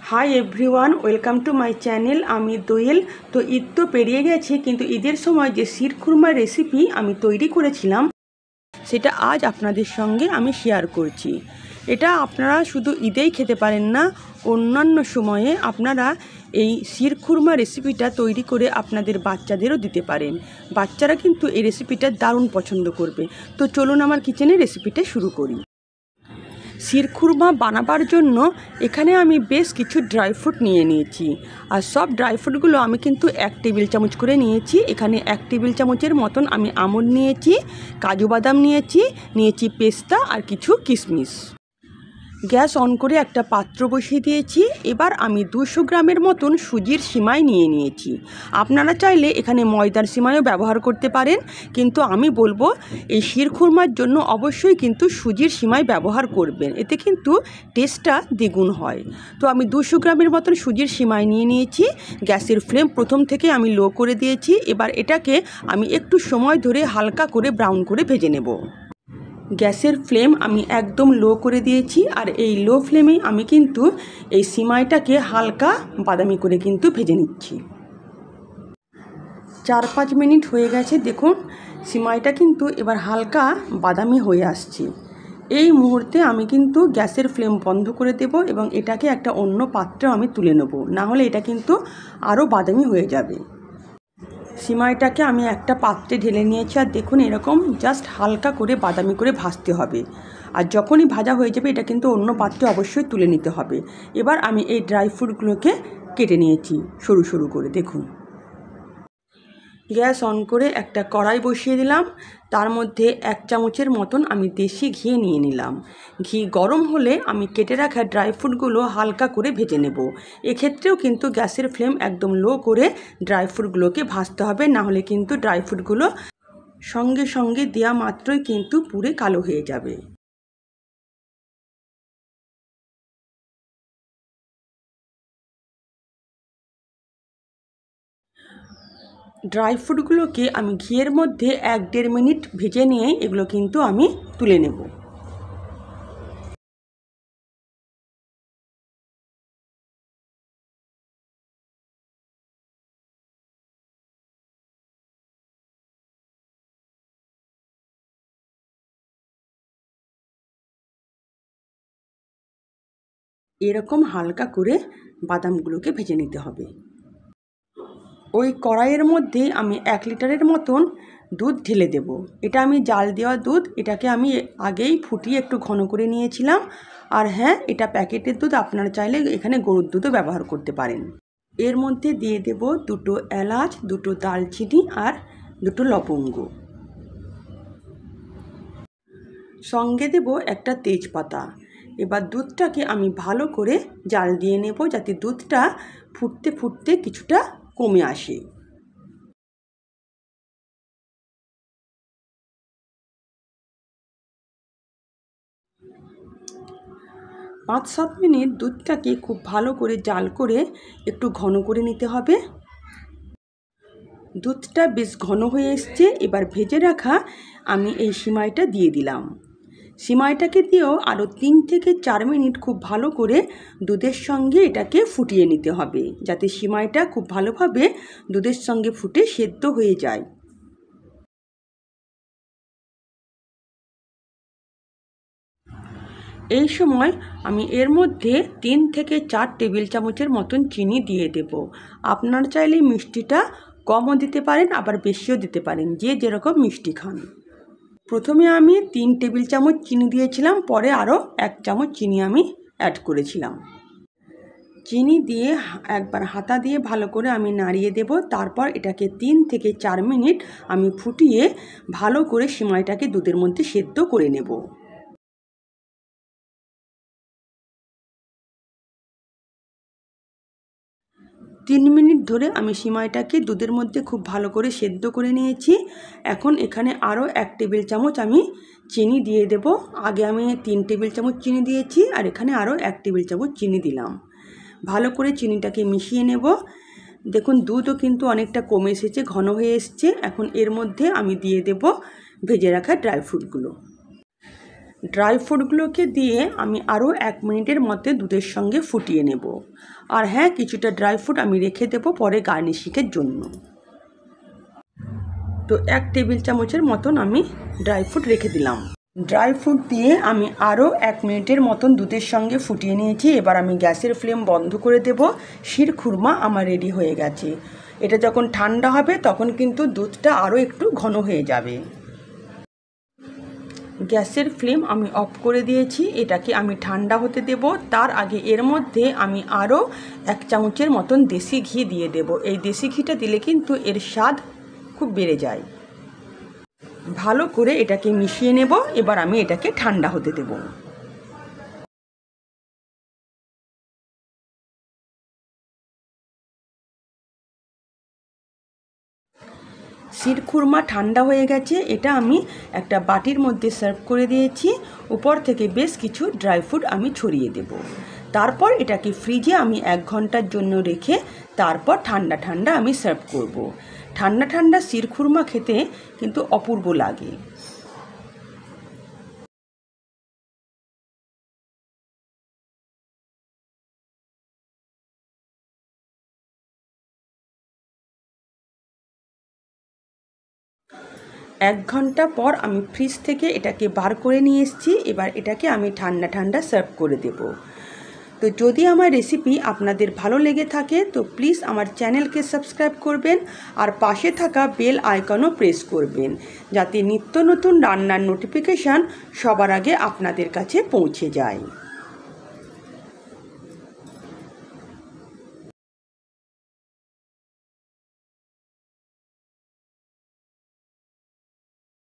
Hi everyone, welcome to my channel. আমি দোয়েল। তো ঈদ তো পেরিয়ে গেছে, কিন্তু ঈদের সময় যে শিরখুরমার রেসিপি আমি তৈরি করেছিলাম সেটা আজ আপনাদের সঙ্গে আমি শেয়ার করছি। এটা আপনারা শুধু ঈদেই খেতে পারেন না, অন্যান্য সময়ে আপনারা এই শিরখুরমা রেসিপিটা তৈরি করে আপনাদের বাচ্চাদেরও দিতে পারেন। বাচ্চারা কিন্তু এই রেসিপিটা দারুণ পছন্দ করবে। তো চলুন আমার কিচেনে রেসিপিটা শুরু করি। শিরখুরমা বানাবার জন্য এখানে আমি বেশ কিছু ড্রাই ফ্রুট নিয়ে নিয়েছি, আর সব ড্রাই ফ্রুটগুলো আমি কিন্তু 1 টেবিল চামচ করে নিয়েছি। এখানে 1 টেবিল চামচের মতন আমি আমন্ড নিয়েছি, কাজু বাদাম নিয়েছি পেস্তা আর কিছু কিশমিশ। গ্যাস অন করে একটা পাত্র বসিয়ে দিয়েছি। এবার আমি 200 গ্রামের মতন সুজির সিমাই নিয়ে নিয়েছি। আপনারা চাইলে এখানে ময়দার সিমাইও ব্যবহার করতে পারেন, কিন্তু আমি বলবো এই শিরখুরমার জন্য অবশ্যই কিন্তু সুজির সিমাই ব্যবহার করবেন, এতে কিন্তু টেস্টটা দ্বিগুণ হয়। তো আমি 200 গ্রামের মতন সুজির সিমাই নিয়ে নিয়েছি। গ্যাসের ফ্লেম প্রথম থেকে আমি লো করে দিয়েছি। এবার এটাকে আমি একটু সময় ধরে হালকা করে ব্রাউন করে ভেজে নেব। গ্যাসের ফ্লেম আমি একদম লো করে দিয়েছি, আর এই লো ফ্লেমে আমি কিন্তু এই সিমাইটাকে হালকা বাদামি করে কিন্তু ভেজে নিচ্ছি। 4-5 মিনিট হয়ে গেছে, দেখুন সিমাইটা কিন্তু এবার হালকা বাদামি হয়ে আসছে। এই মুহূর্তে আমি কিন্তু গ্যাসের ফ্লেম বন্ধ করে দেব এবং এটাকে একটা অন্য পাত্রে আমি তুলে নেব, না হলে এটা কিন্তু আরও বাদামি হয়ে যাবে। সিমাইটাকে আমি একটা পাত্রে ঢেলে নিয়েছি, আর দেখুন এরকম জাস্ট হালকা করে বাদামি করে ভাজতে হবে। আর যখনই ভাজা হয়ে যাবে এটা কিন্তু অন্য পাত্রে অবশ্যই তুলে নিতে হবে। এবার আমি এই ড্রাই ফ্রুটগুলোকে কেটে নিয়েছি সরু সরু করে। দেখুন, গ্যাস অন করে একটা কড়াই বসিয়ে দিলাম। তার মধ্যে 1 চামচের মতন আমি দেশি ঘি নিয়ে নিলাম। ঘি গরম হলে আমি কেটে রাখা ড্রাই ফ্রুটগুলো হালকা করে ভেজে নেব। এক্ষেত্রেও কিন্তু গ্যাসের ফ্লেম একদম লো করে ড্রাই ফ্রুটগুলোকে ভাজতে হবে, না হলে কিন্তু ড্রাই ফ্রুটগুলো সঙ্গে সঙ্গে দেওয়া মাত্রই কিন্তু পুড়ে কালো হয়ে যাবে। ড্রাই ফ্রুটগুলোকে আমি ঘিয়ের মধ্যে 1-1.5 মিনিট ভেজে নিয়ে এগুলো কিন্তু আমি তুলে নেব। এরকম হালকা করে বাদামগুলোকে ভেজে নিতে হবে। ওই কড়াইয়ের মধ্যে আমি 1 লিটারের মতন দুধ ঢেলে দেব। এটা আমি জাল দেওয়া দুধ, এটাকে আমি আগেই ফুটিয়ে একটু ঘন করে নিয়েছিলাম। আর হ্যাঁ, এটা প্যাকেটের দুধ, আপনারা চাইলে এখানে গরুর দুধও ব্যবহার করতে পারেন। এর মধ্যে দিয়ে দেব 2টো এলাচ, 2টো দালচিনি আর 2টো লবঙ্গ। সঙ্গে দেব একটা তেজপাতা। এবার দুধটাকে আমি ভালো করে জাল দিয়ে নেব, যাতে দুধটা ফুটতে ফুটতে কিছুটা কমে আসে। 5-7 মিনিট দুধটাকে খুব ভালো করে জাল করে একটু ঘন করে নিতে হবে। দুধটা বেশ ঘন হয়ে এসছে। এবার ভেজে রাখা আমি এই সিমাইটা দিয়ে দিলাম। সিমাইটাকে দিয়েও আরও 3 থেকে 4 মিনিট খুব ভালো করে দুধের সঙ্গে এটাকে ফুটিয়ে নিতে হবে, যাতে সিমাইটা খুব ভালোভাবে দুধের সঙ্গে ফুটে সেদ্ধ হয়ে যায়। এই সময় আমি এর মধ্যে 3 থেকে 4 টেবিল চামচের মতন চিনি দিয়ে দেব। আপনারা চাইলে মিষ্টিটা কমও দিতে পারেন, আবার বেশিও দিতে পারেন, যে যেরকম মিষ্টি খান। প্রথমে আমি 3 টেবিল চামচ চিনি দিয়েছিলাম, পরে আরও 1 চামচ চিনি আমি অ্যাড করেছিলাম। চিনি দিয়ে একবার হাতা দিয়ে ভালো করে আমি নাড়িয়ে দেব। তারপর এটাকে 3 থেকে 4 মিনিট আমি ফুটিয়ে ভালো করে সিমাইটাকে দুধের মধ্যে সেদ্ধ করে নেব। 3 মিনিট ধরে আমি সিমাইটাকে দুধের মধ্যে খুব ভালো করে সেদ্ধ করে নিয়েছি। এখন এখানে আরও 1 টেবিল চামচ আমি চিনি দিয়ে দেব। আগে আমি 3 টেবিল চামচ চিনি দিয়েছি, আর এখানে আরও 1 টেবিল চামচ চিনি দিলাম। ভালো করে চিনিটাকে মিশিয়ে নেব। দেখুন দুধও কিন্তু অনেকটা কমে এসেছে, ঘন হয়ে এসছে। এখন এর মধ্যে আমি দিয়ে দেব ভেজে রাখা ড্রাই ফ্রুটগুলো। ড্রাই ফ্রুটগুলোকে দিয়ে আমি আরও 1 মিনিটের মধ্যে দুধের সঙ্গে ফুটিয়ে নেব। আর হ্যাঁ, কিছুটা ড্রাই ফ্রুট আমি রেখে দেব পরে গার্নিশিংয়ের জন্য। তো 1 টেবিল চামচের মতন আমি ড্রাই ফ্রুট রেখে দিলাম। ড্রাই ফ্রুট দিয়ে আমি আরও 1 মিনিটের মতন দুধের সঙ্গে ফুটিয়ে নিয়েছি। এবার আমি গ্যাসের ফ্লেম বন্ধ করে দেব। শিরখুরমা আমার রেডি হয়ে গেছে। এটা যখন ঠান্ডা হবে তখন কিন্তু দুধটা আরও একটু ঘন হয়ে যাবে। গ্যাসের ফ্লেম আমি অফ করে দিয়েছি। এটাকে আমি ঠান্ডা হতে দেব। তার আগে এর মধ্যে আমি আরও 1 চামচের মতন দেশি ঘি দিয়ে দেব। এই দেশি ঘিটা দিলে কিন্তু এর স্বাদ খুব বেড়ে যায়। ভালো করে এটাকে মিশিয়ে নেব। এবার আমি এটাকে ঠান্ডা হতে দেব। শিরখুরমা ঠান্ডা হয়ে গেছে। এটা আমি একটা বাটির মধ্যে সার্ভ করে দিয়েছি। উপর থেকে বেশ কিছু ড্রাই ফ্রুট আমি ছড়িয়ে দেব। তারপর এটাকে ফ্রিজে আমি 1 ঘন্টার জন্য রেখে তারপর ঠান্ডা ঠান্ডা আমি সার্ভ করব। ঠান্ডা ঠান্ডা শিরখুরমা খেতে কিন্তু অপূর্ব লাগে। এক ঘন্টা পর আমি ফ্রিজ থেকে এটাকে বার করে নিয়ে এসেছি। এবার এটাকে আমি ঠান্ডা ঠান্ডা সার্ভ করে দেব। তো যদি আমার রেসিপি আপনাদের ভালো লেগে থাকে তো প্লিজ আমার চ্যানেলকে সাবস্ক্রাইব করবেন আর পাশে থাকা বেল আইকনও প্রেস করবেন, যাতে নিত্য নতুন রান্নার নোটিফিকেশান সবার আগে আপনাদের কাছে পৌঁছে যায়।